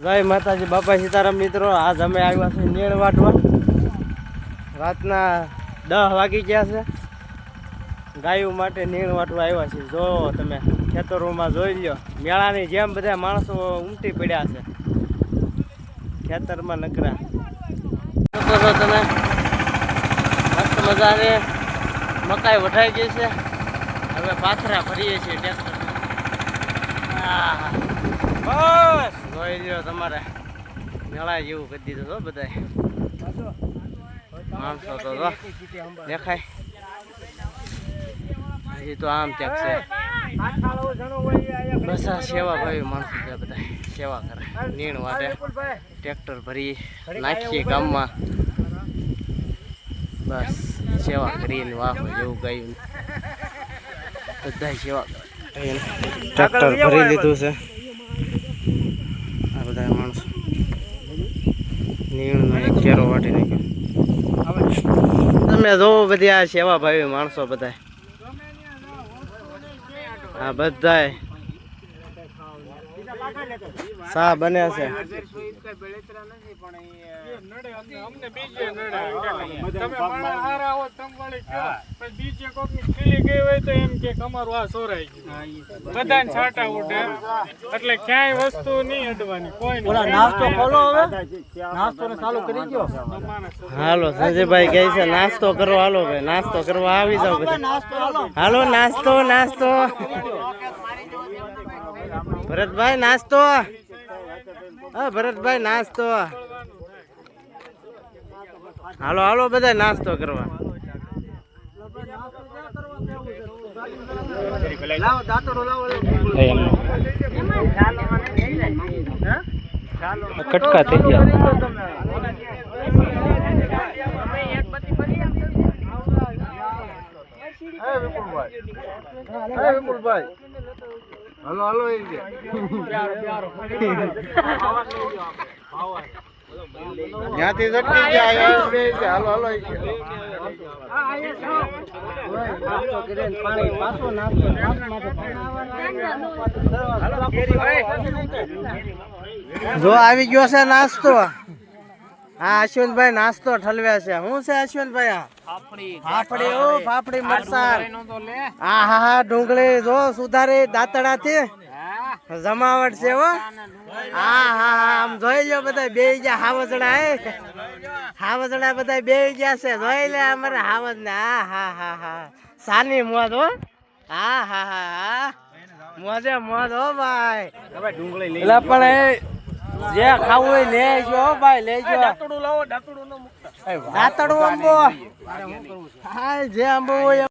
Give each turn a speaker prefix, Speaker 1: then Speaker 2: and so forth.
Speaker 1: જય માતાજી, બાપા સીતારામ મિત્રો। આજ અમે આવ્યા છે નીણ વાટવા। રાતના 10 વાગી ગયા છે। ગાયો માટે નીણ વાટવા આવ્યા છે। જો તમે ખેતરોમાં જોઈ લ્યો, મેળાની જેમ બધા માણસો ઉમટી પડ્યા છે ખેતરમાં નકરા। તો તમે મસ્ત મજાની મકાઈ વઢાઈ ગઈ છે। હવે પાથરા ભરીએ છીએ ટ્રેક્ટર। બસ જોઈ લ્યો, તમારે મેળા જેવું કરી દીધું તો બધા માણસો તો દેખાય। હજી તો આમ ક્યાંક છે। બસ આ સેવા ભાઈ માણસો છે, બધા સેવા કરે। નીણ વાટે ટ્રેક્ટર ભરી નાખીએ ગામમાં। બસ સેવા કરીને વાહ જેવું ગયું બધા સેવા કરે। ટ્રેક્ટર ભરી લીધું છે આ બધા માણસો। નીણનો એક કેરો વાટી નાખ્યો। તમે જોવો બધી આ સેવા ભાવી માણસો બધા। આ બધા સા બને છે।
Speaker 2: બધાને છાંટા ઉડે એટલે ક્યાંય વસ્તુ નહીં અડવાની કોઈ
Speaker 3: નાસ્તો ખોલો, હવે નાસ્તો ને ચાલુ કરી દો।
Speaker 1: હાલો સંજયભાઈ કહે છે નાસ્તો કરો। હાલો ભાઈ નાસ્તો કરવા આવી જાવ બધા। હાલો નાસ્તો નાસ્તો ભરતભાઈ નાસ્તો। હા ભરતભાઈ નાસ્તો। હાલો હાલો બધા નાસ્તો કરવા।
Speaker 3: કટકા થઈ ગયા।
Speaker 1: વિપુલભાઈ હાલો હાલો ત્યાંથી ઝટકી ગયા। હાલો હાલો જો આવી ગયો છે નાસ્તો। હા અશ્વિનભાઈ નાસ્તો ઠલવ્યા છે। શું છે અશ્વિનભાઈ? આ ફાફડી ઓ ફાફડી મરસાર। હા હા હા ડુંગળી જો સુધારી દાંતડાથી જમાવટ છે હો। હા હા હા આમ જોઈ લો બધા બે ગયા હાવજડા। હાવજડા બધા બે ગયા છે, જોઈ લે અમારે હાવજ ને। હા હા હા હા સાની મોજ હો। હા હા હા હા મોજે મોજ હો ભાઈ। એટલે પણ જે ખાવું હોય લેજો ભાઈ, લેજો। દાંતડું આંબો, હા જે આંબો હોય